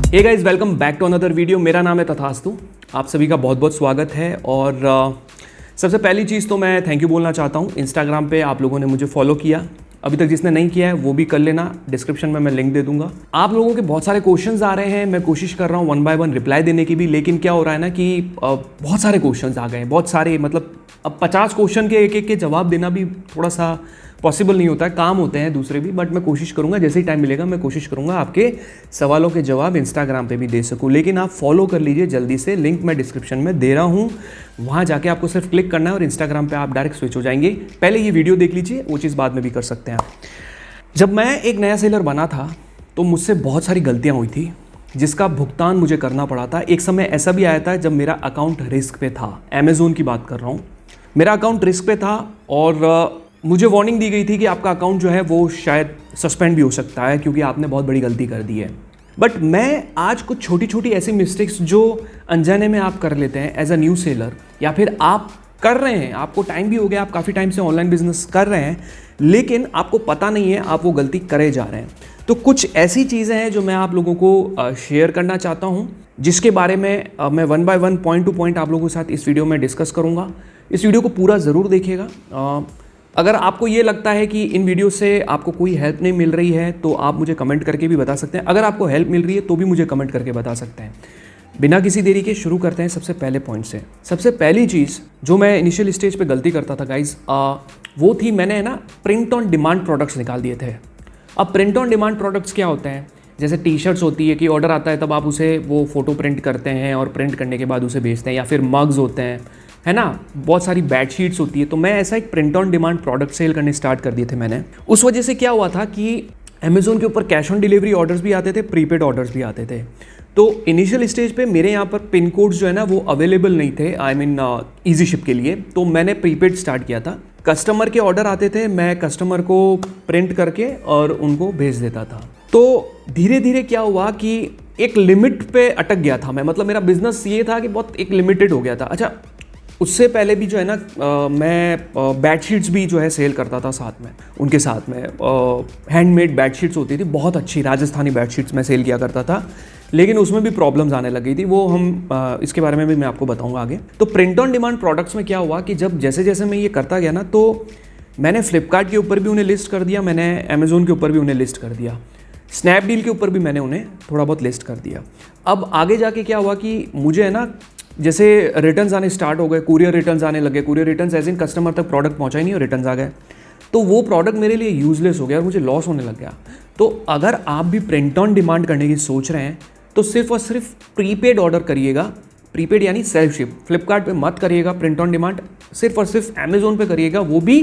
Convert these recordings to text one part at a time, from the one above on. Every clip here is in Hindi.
Hey guys, welcome back to another video. मेरा नाम है तथास्तु। आप सभी का बहुत बहुत स्वागत है। और सबसे पहली चीज़ तो मैं थैंक यू बोलना चाहता हूँ। इंस्टाग्राम पे आप लोगों ने मुझे फॉलो किया, अभी तक जिसने नहीं किया है वो भी कर लेना, डिस्क्रिप्शन में मैं लिंक दे दूंगा। आप लोगों के बहुत सारे क्वेश्चंस आ रहे हैं, मैं कोशिश कर रहा हूँ 1 बाय 1 रिप्लाई देने की भी, लेकिन क्या हो रहा है ना कि बहुत सारे क्वेश्चंस आ गए हैं, बहुत सारे, मतलब अब 50 क्वेश्चन के एक के जवाब देना भी थोड़ा सा पॉसिबल नहीं होता है, काम होते हैं दूसरे भी। बट मैं कोशिश करूंगा, जैसे ही टाइम मिलेगा मैं कोशिश करूंगा आपके सवालों के जवाब इंस्टाग्राम पे भी दे सकूं। लेकिन आप फॉलो कर लीजिए जल्दी से, लिंक मैं डिस्क्रिप्शन में दे रहा हूं, वहां जाके आपको सिर्फ क्लिक करना है और इंस्टाग्राम पे आप डायरेक्ट स्विच हो जाएंगे। पहले ये वीडियो देख लीजिए, वो चीज़ बाद में भी कर सकते हैं आप। जब मैं एक नया सेलर बना था तो मुझसे बहुत सारी गलतियाँ हुई थी जिसका भुगतान मुझे करना पड़ा था। एक समय ऐसा भी आया था जब मेरा अकाउंट रिस्क पे था, अमेज़ोन की बात कर रहा हूँ। मेरा अकाउंट रिस्क पे था और मुझे वार्निंग दी गई थी कि आपका अकाउंट जो है वो शायद सस्पेंड भी हो सकता है क्योंकि आपने बहुत बड़ी गलती कर दी है। बट मैं आज कुछ छोटी छोटी ऐसी मिस्टेक्स जो अनजाने में आप कर लेते हैं एज अ न्यू सेलर, या फिर आप कर रहे हैं, आपको टाइम भी हो गया, आप काफ़ी टाइम से ऑनलाइन बिजनेस कर रहे हैं, लेकिन आपको पता नहीं है आप वो गलती करे जा रहे हैं। तो कुछ ऐसी चीज़ें हैं जो मैं आप लोगों को शेयर करना चाहता हूँ, जिसके बारे में मैं 1 बाय 1 पॉइंट टू पॉइंट आप लोगों के साथ इस वीडियो में डिस्कस करूँगा। इस वीडियो को पूरा ज़रूर देखिएगा। अगर आपको ये लगता है कि इन वीडियो से आपको कोई हेल्प नहीं मिल रही है तो आप मुझे कमेंट करके भी बता सकते हैं। अगर आपको हेल्प मिल रही है तो भी मुझे कमेंट करके बता सकते हैं। बिना किसी देरी के शुरू करते हैं सबसे पहले पॉइंट से। सबसे पहली चीज़ जो मैं इनिशियल स्टेज पे गलती करता था गाइज, वो थी मैंने ना प्रिंट ऑन डिमांड प्रोडक्ट्स निकाल दिए थे। अब प्रिंट ऑन डिमांड प्रोडक्ट्स क्या होते हैं? जैसे टी शर्ट्स होती है कि ऑर्डर आता है तब आप उसे वो फ़ोटो प्रिंट करते हैं और प्रिंट करने के बाद उसे बेचते हैं, या फिर मग्स होते हैं, है ना, बहुत सारी बेडशीट्स होती है। तो मैं ऐसा एक print on demand product sell करने स्टार्ट कर दिए थे मैंने। उस वजह से क्या हुआ था कि अमेज़ोन के ऊपर कैश ऑन डिलीवरी ऑर्डर्स भी आते थे, प्रीपेड ऑर्डर्स भी आते थे। तो इनिशियल स्टेज पे मेरे यहाँ पर पिन कोड्स जो है ना वो अवेलेबल नहीं थे, आई मीन ईजी शिप के लिए। तो मैंने प्रीपेड स्टार्ट किया था। कस्टमर के ऑर्डर आते थे, मैं कस्टमर को प्रिंट करके और उनको भेज देता था। तो धीरे धीरे क्या हुआ कि एक लिमिट पे अटक गया था मैं, मतलब मेरा बिजनेस ये था कि बहुत एक लिमिटेड हो गया था। अच्छा, उससे पहले भी जो है ना मैं बेडशीट्स भी जो है सेल करता था साथ में, उनके साथ में हैंडमेड बेडशीट्स होती थी, बहुत अच्छी राजस्थानी बेडशीट्स मैं सेल किया करता था। लेकिन उसमें भी प्रॉब्लम्स आने लगी थी, वो हम इसके बारे में भी मैं आपको बताऊंगा आगे। तो प्रिंट ऑन डिमांड प्रोडक्ट्स में क्या हुआ कि जब जैसे जैसे मैं ये करता गया ना, तो मैंने फ्लिपकार्ट के ऊपर भी उन्हें लिस्ट कर दिया, मैंने अमेज़ोन के ऊपर भी उन्हें लिस्ट कर दिया, स्नैपडील के ऊपर भी मैंने उन्हें थोड़ा बहुत लिस्ट कर दिया। अब आगे जाके क्या हुआ कि मुझे है ना, जैसे रिटर्न्स आने स्टार्ट हो गए, कुरियर रिटर्न्स आने लगे। Courier returns as in customer तक प्रोडक्ट पहुंचा ही नहीं और रिटर्न्स आ गए, तो वो प्रोडक्ट मेरे लिए यूजलेस हो गया और मुझे लॉस होने लग गया। तो अगर आप भी प्रिंट ऑन डिमांड करने की सोच रहे हैं तो सिर्फ और सिर्फ प्रीपेड ऑर्डर करिएगा। प्रीपेड यानी सेल्फ शिप। फ्लिपकार्ट पे मत करिएगा प्रिंट ऑन डिमांड, सिर्फ और सिर्फ अमेज़ोन पे करिएगा, वो भी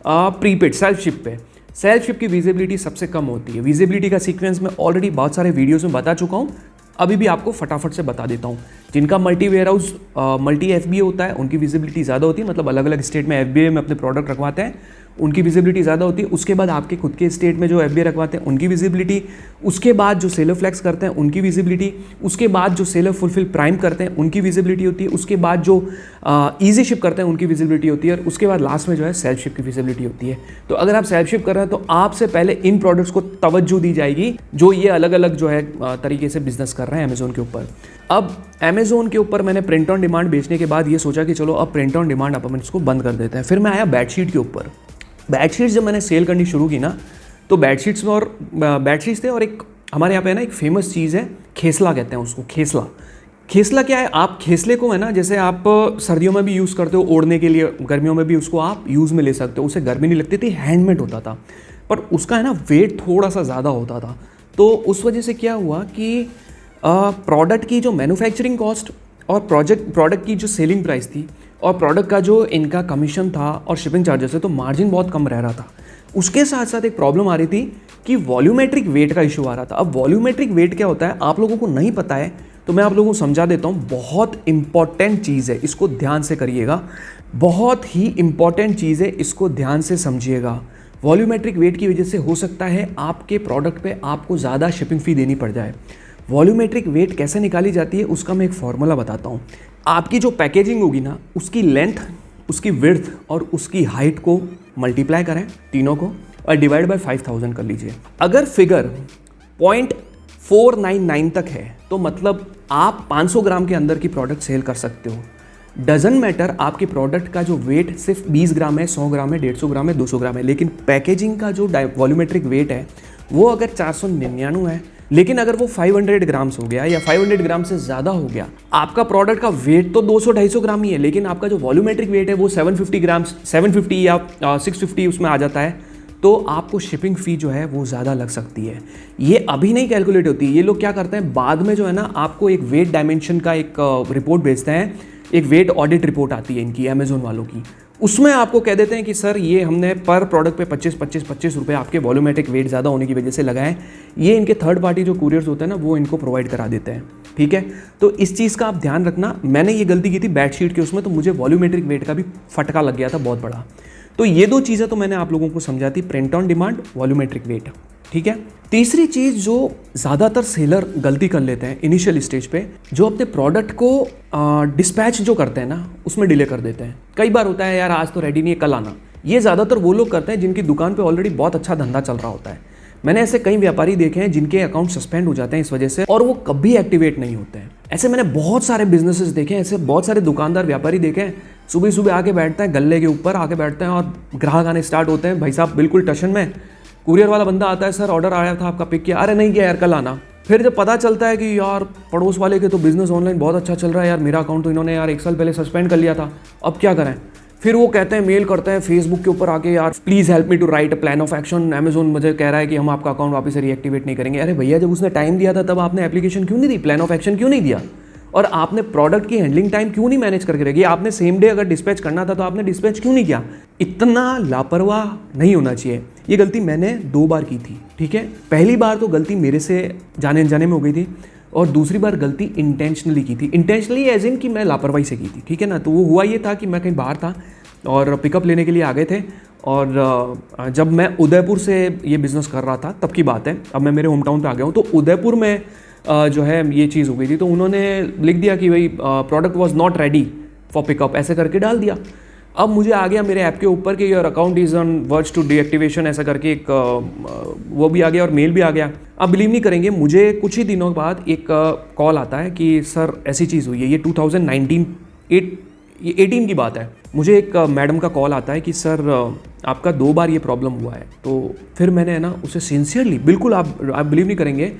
प्रीपेड सेल्फ शिप पे। सेल्फ शिप की विजिबिलिटी सबसे कम होती है। विजिबिलिटी का सीक्वेंस मैं ऑलरेडी बहुत सारे वीडियोस में बता चुका हूँ, अभी भी आपको फटाफट से बता देता हूँ। जिनका multi warehouse multi FBA होता है उनकी विजिबिलिटी ज़्यादा होती है, मतलब अलग अलग स्टेट में FBA में अपने प्रोडक्ट रखवाते हैं, उनकी विजिबिलिटी ज़्यादा होती है। उसके बाद आपके खुद के स्टेट में जो FBA रखवाते हैं उनकी विजिबिलिटी, उसके बाद जो सेलर फ्लैक्स करते हैं उनकी विजिबिलिटी, उसके बाद जो सेलर फुलफिल प्राइम करते हैं उनकी विजिबिलिटी होती है, उसके बाद जो ईजी शिप करते हैं उनकी विजिबिलिटी होती है, और उसके बाद लास्ट में जो है सेल्फ शिप की विजिबिलिटी होती है। तो अगर आप सेल्फ शिप कर रहे हैं तो आपसे पहले इन प्रोडक्ट्स को तवज्जो दी जाएगी जो ये अलग अलग जो है तरीके से बिजनेस कर रहे हैं अमेज़ोन के ऊपर। अब अमेज़ोन के ऊपर मैंने प्रिंट ऑन डिमांड बेचने के बाद ये सोचा कि चलो अब प्रिंट ऑन डिमांड अपन इसको बंद कर देते हैं। फिर मैं आया बेडशीट के ऊपर। बेडशीट्स जब मैंने सेल करनी शुरू की ना, तो बेडशीट्स में और बेडशीट्स थे, और एक हमारे यहाँ पे ना एक फेमस चीज़ है, खेसला कहते हैं उसको। खेसला, खेसला क्या है? आप खेसले को है ना, जैसे आप सर्दियों में भी यूज़ करते हो ओढ़ने के लिए, गर्मियों में भी उसको आप यूज़ में ले सकते हो। उसे गर्मी नहीं लगती थी, हैंडमेड होता था, पर उसका है ना वेट थोड़ा सा ज़्यादा होता था। तो उस वजह से क्या हुआ कि प्रोडक्ट की जो मैन्युफैक्चरिंग कॉस्ट और प्रोडक्ट की जो सेलिंग प्राइस थी और प्रोडक्ट का जो इनका कमीशन था और शिपिंग चार्जेस है, तो मार्जिन बहुत कम रह रहा था। उसके साथ साथ एक प्रॉब्लम आ रही थी कि वॉल्यूमेट्रिक वेट का इशू आ रहा था। अब वॉल्यूमेट्रिक वेट क्या होता है आप लोगों को नहीं पता है, तो मैं आप लोगों को समझा देता हूँ। बहुत इंपॉर्टेंट चीज़ है, इसको ध्यान से करिएगा, बहुत ही इंपॉर्टेंट चीज़ है, इसको ध्यान से समझिएगा। वॉल्यूमेट्रिक वेट की वजह से हो सकता है आपके प्रोडक्ट पे आपको ज़्यादा शिपिंग फ़ी देनी पड़ जाए। वॉल्यूमेट्रिक वेट कैसे निकाली जाती है उसका मैं एक फॉर्मूला बताता हूँ। आपकी जो पैकेजिंग होगी ना, उसकी लेंथ, उसकी विड्थ और उसकी हाइट को मल्टीप्लाई करें तीनों को और डिवाइड बाय 5000 कर लीजिए। अगर फिगर 499 तक है, तो मतलब आप 500 ग्राम के अंदर की प्रोडक्ट सेल कर सकते हो। डजन मैटर आपके प्रोडक्ट का जो वेट सिर्फ 20 ग्राम है, 100 ग्राम है, 150 ग्राम है, 200 ग्राम है, लेकिन पैकेजिंग का जो वॉल्यूमेट्रिक वेट है वो अगर 499 है, लेकिन अगर वो 500 ग्राम्स हो गया या 500 ग्राम से ज़्यादा हो गया, आपका प्रोडक्ट का वेट तो 200-250 ग्राम ही है, लेकिन आपका जो वॉल्यूमेट्रिक वेट है वो 750 ग्राम्स, 750 या 650 उसमें आ जाता है, तो आपको शिपिंग फ़ी जो है वो ज़्यादा लग सकती है। ये अभी नहीं कैलकुलेट होती है, ये लोग क्या करते हैं बाद में जो है ना आपको एक वेट डायमेंशन का एक रिपोर्ट भेजते हैं, एक वेट ऑडिट रिपोर्ट आती है इनकी अमेजोन वालों की, उसमें आपको कह देते हैं कि सर ये हमने पर प्रोडक्ट पे 25 रुपए आपके वॉल्यूमेट्रिक वेट ज़्यादा होने की वजह से लगाए। ये इनके थर्ड पार्टी जो कुरियर्स होते हैं ना वो इनको प्रोवाइड करा देते हैं, ठीक है। तो इस चीज़ का आप ध्यान रखना। मैंने ये गलती की थी बेडशीट के उसमें, तो मुझे वॉल्यूमेट्रिक वेट का भी फटका लग गया था बहुत बड़ा। तो ये दो चीज़ें तो मैंने आप लोगों को समझा थी, print on demand, volumetric weight, ठीक है। तीसरी चीज़ जो ज़्यादातर सेलर गलती कर लेते हैं इनिशियल स्टेज पे, जो अपने प्रोडक्ट को डिस्पैच जो करते हैं ना उसमें डिले कर देते हैं। कई बार होता है यार आज तो रेडी नहीं है, कल आना। ये ज़्यादातर वो लोग करते हैं जिनकी दुकान पे ऑलरेडी बहुत अच्छा धंधा चल रहा होता है। मैंने ऐसे कई व्यापारी देखे हैं जिनके अकाउंट सस्पेंड हो जाते हैं इस वजह से, और वो कभी एक्टिवेट नहीं होते हैं। ऐसे मैंने बहुत सारे बिजनेसेस देखे हैं, ऐसे बहुत सारे दुकानदार व्यापारी देखे हैं, सुबह सुबह आके बैठते हैं गल्ले के ऊपर आके बैठते हैं और ग्राहक आने स्टार्ट होते हैं, भाई साहब बिल्कुल टशन में। कुरियर वाला बंदा आता है, सर ऑर्डर आया था आपका, पिक किया, अरे नहीं किया यार कल आना। फिर जब पता चलता है कि यार पड़ोस वाले के तो बिजनेस ऑनलाइन बहुत अच्छा चल रहा है यार, मेरा अकाउंट तो इन्होंने यार 1 साल पहले सस्पेंड कर लिया था, अब क्या करें। फिर वो कहते हैं, मेल करते हैं फेसबुक के ऊपर आके, यार please help me to write a plan of action, Amazon मुझे कह रहा है कि हम आपका अकाउंट वापस से रीएक्टिवेट नहीं करेंगे। अरे भैया जब उसने टाइम दिया था तब आपने एप्लीकेशन क्यों नहीं दी, प्लान ऑफ एक्शन क्यों नहीं दिया, और आपने प्रोडक्ट की हैंडलिंग टाइम क्यों नहीं मैनेज करके रखी, आपने सेम डे अगर डिस्पैच करना था तो आपने डिस्पैच क्यों नहीं किया। इतना लापरवाह नहीं होना चाहिए। ये गलती मैंने 2 बार की थी, ठीक है। पहली बार तो गलती मेरे से जाने अनजाने में हो गई थी, और दूसरी बार गलती इंटेंशनली की थी। इंटेंशनली एज इन कि मैं लापरवाही से की थी, ठीक है ना। तो वो हुआ ये था कि मैं कहीं बाहर था और पिकअप लेने के लिए आ गए थे, और जब मैं उदयपुर से ये बिज़नेस कर रहा था तब की बात है, अब मैं मेरे होम टाउन पे आ गया हूँ। तो उदयपुर में जो है ये चीज़ हो गई थी, तो उन्होंने लिख दिया कि भाई product was not ready for pickup, ऐसे करके डाल दिया। अब मुझे आ गया मेरे ऐप के ऊपर कि your account is on verge to deactivation, ऐसा करके एक वो भी आ गया और मेल भी आ गया। अब बिलीव नहीं करेंगे, मुझे कुछ ही दिनों बाद एक कॉल आता है कि सर ऐसी चीज़ हुई है। ये 2018 की बात है। मुझे एक मैडम का कॉल आता है कि सर आपका 2 बार ये प्रॉब्लम हुआ है। तो फिर मैंने ना उसे सिंसियरली, बिल्कुल आप बिलीव नहीं करेंगे,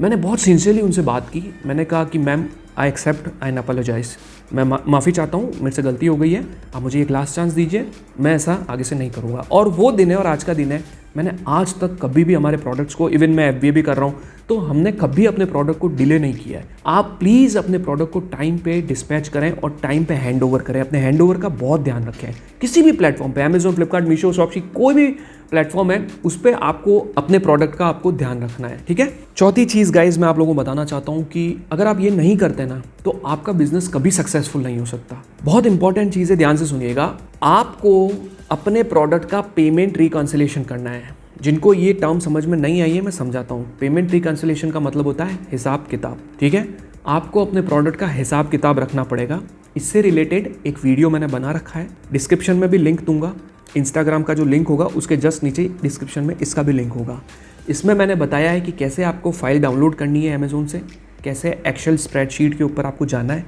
मैंने बहुत सिंसियरली उनसे बात की। मैंने कहा कि ma'am I accept and apologise, मैं माफ़ी चाहता हूँ, मेरे से गलती हो गई है, आप मुझे एक लास्ट चांस दीजिए, मैं ऐसा आगे से नहीं करूँगा। और वो दिन है और आज का दिन है, मैंने आज तक कभी भी हमारे प्रोडक्ट्स को, इवन मैं FBA भी कर रहा हूँ, तो हमने कभी अपने प्रोडक्ट को डिले नहीं किया है। आप प्लीज़ अपने प्रोडक्ट को टाइम पे डिस्पैच करें और टाइम पे हैंड ओवर करें। अपने हैंड ओवर का बहुत ध्यान रखें। किसी भी प्लेटफॉर्म पे, अमेजोन, फ्लिपकार्ट, मीशो, शॉपसी, कोई भी प्लेटफॉर्म है, उस पर आपको अपने प्रोडक्ट का आपको ध्यान रखना है, ठीक है। चौथी चीज़ गाइज मैं आप लोगों को बताना चाहता हूँ कि अगर आप ये नहीं करते ना तो आपका बिजनेस कभी सक्सेसफुल नहीं हो सकता। बहुत इंपॉर्टेंट चीज़ है, ध्यान से सुनिएगा। आपको अपने प्रोडक्ट का पेमेंट रिकॉन्सिलेशन करना है। जिनको ये टर्म समझ में नहीं आई है मैं समझाता हूँ। पेमेंट रिकॉन्सिलेशन का मतलब होता है हिसाब किताब, ठीक है। आपको अपने प्रोडक्ट का हिसाब किताब रखना पड़ेगा। इससे रिलेटेड एक वीडियो मैंने बना रखा है, डिस्क्रिप्शन में भी लिंक दूंगा। इंस्टाग्राम का जो लिंक होगा उसके जस्ट नीचे डिस्क्रिप्शन में इसका भी लिंक होगा। इसमें मैंने बताया है कि कैसे आपको फाइल डाउनलोड करनी है अमेजोन से, कैसे एक्सेल स्प्रेडशीट के ऊपर आपको जाना है,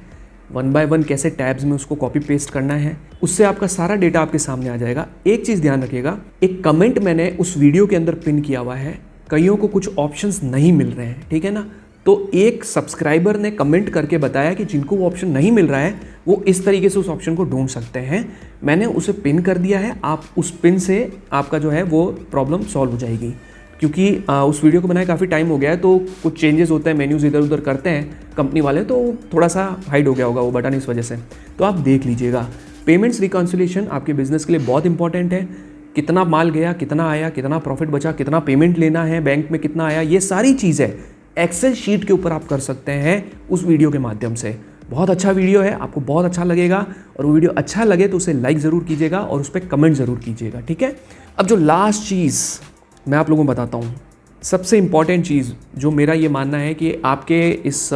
1 बाय 1 कैसे टैब्स में उसको कॉपी पेस्ट करना है, उससे आपका सारा डेटा आपके सामने आ जाएगा। एक चीज़ ध्यान रखिएगा, एक कमेंट मैंने उस वीडियो के अंदर पिन किया हुआ है, कईयों को कुछ ऑप्शंस नहीं मिल रहे हैं, ठीक है ना। तो एक सब्सक्राइबर ने कमेंट करके बताया कि जिनको वो ऑप्शन नहीं मिल रहा है वो इस तरीके से उस ऑप्शन को ढूंढ सकते हैं। मैंने उसे पिन कर दिया है, आप उस पिन से आपका जो है वो प्रॉब्लम सॉल्व हो जाएगी। क्योंकि उस वीडियो को बनाए काफ़ी टाइम हो गया है, तो कुछ चेंजेस होते हैं, मेन्यूज़ इधर उधर करते हैं कंपनी वाले, तो थोड़ा सा हाइड हो गया होगा वो बटन इस वजह से। तो आप देख लीजिएगा। पेमेंट्स रिकॉन्सिलेशन आपके बिजनेस के लिए बहुत इंपॉर्टेंट है। कितना माल गया, कितना आया, कितना प्रॉफिट बचा, कितना पेमेंट लेना है, बैंक में कितना आया, ये सारी चीज़ें एक्सेल शीट के ऊपर आप कर सकते हैं उस वीडियो के माध्यम से। बहुत अच्छा वीडियो है, आपको बहुत अच्छा लगेगा, और वो वीडियो अच्छा लगे तो उसे लाइक ज़रूर कीजिएगा और उस पर कमेंट ज़रूर कीजिएगा, ठीक है। अब जो लास्ट चीज़ मैं आप लोगों को बताता हूँ, सबसे इम्पॉर्टेंट चीज़ जो मेरा ये मानना है कि आपके इस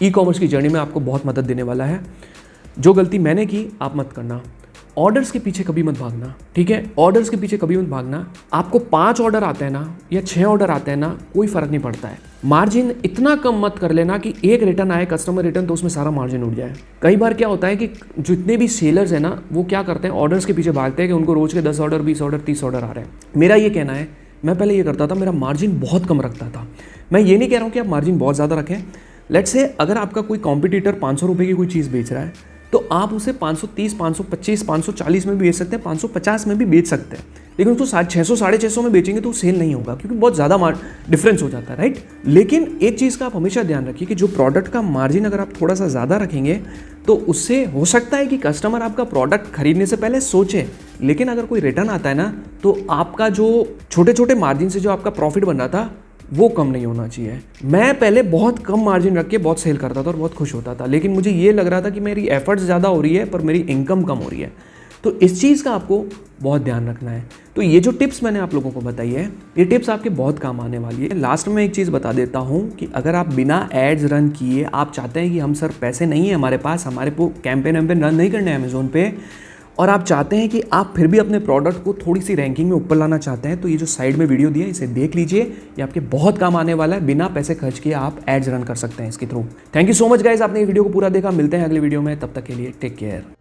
ई कॉमर्स की जर्नी में आपको बहुत मदद देने वाला है। जो गलती मैंने की आप मत करना। ऑर्डर्स के पीछे कभी मत भागना, ठीक है। ऑर्डर्स के पीछे कभी मत भागना। आपको 5 ऑर्डर आते हैं ना या 6 ऑर्डर आते हैं ना, कोई फ़र्क नहीं पड़ता है। मार्जिन इतना कम मत कर लेना कि एक रिटर्न आए कस्टमर रिटर्न तो उसमें सारा मार्जिन उड़ जाए। कई बार क्या होता है कि जितने भी सेलर्स हैं ना, वो क्या करते हैं, ऑर्डर्स के पीछे भागते हैं कि उनको रोज के 10 ऑर्डर 20 ऑर्डर 30 ऑर्डर आ रहे हैं। मेरा ये कहना है, मैं पहले ये करता था, मेरा मार्जिन बहुत कम रखता था। मैं ये नहीं कह रहा हूँ कि आप मार्जिन बहुत ज़्यादा रखें। लेट्स से अगर आपका कोई कॉम्पिटिटर 500 रुपये की कोई चीज़ बेच रहा है तो आप उसे 530, 525, 540 में भी बेच सकते हैं, 550 में भी बेच सकते हैं, लेकिन उसको 600, 650 में बेचेंगे तो सेल नहीं होगा, क्योंकि बहुत ज़्यादा डिफरेंस हो जाता है, राइट। लेकिन एक चीज़ का आप हमेशा ध्यान रखिए कि जो प्रोडक्ट का मार्जिन अगर आप थोड़ा सा ज़्यादा रखेंगे तो उससे हो सकता है कि कस्टमर आपका प्रोडक्ट खरीदने से पहले सोचे, लेकिन अगर कोई रिटर्न आता है ना तो आपका जो छोटे छोटे मार्जिन से जो आपका प्रॉफिट बन रहा था वो कम नहीं होना चाहिए। मैं पहले बहुत कम मार्जिन रख के बहुत सेल करता था और बहुत खुश होता था, लेकिन मुझे ये लग रहा था कि मेरी एफर्ट्स ज़्यादा हो रही है पर मेरी इनकम कम हो रही है। तो इस चीज़ का आपको बहुत ध्यान रखना है। तो ये जो टिप्स मैंने आप लोगों को बताई है, ये टिप्स आपके बहुत काम आने वाली है। लास्ट में एक चीज़ बता देता हूँ कि अगर आप बिना एड्स रन किए आप चाहते हैं कि हम सर पैसे नहीं है हमारे पास, हमारे को कैंपेन वैम्पेन रन नहीं करने हैं अमेज़ोन पे, और आप चाहते हैं कि आप फिर भी अपने प्रोडक्ट को थोड़ी सी रैंकिंग में ऊपर लाना चाहते हैं, तो ये जो साइड में वीडियो दिया है इसे देख लीजिए, ये आपके बहुत काम आने वाला है। बिना पैसे खर्च किए आप एड्स रन कर सकते हैं इसके through. Thank you so much guys, आपने ये वीडियो को पूरा देखा। मिलते हैं अगले वीडियो में, तब तक के लिए टेक केयर।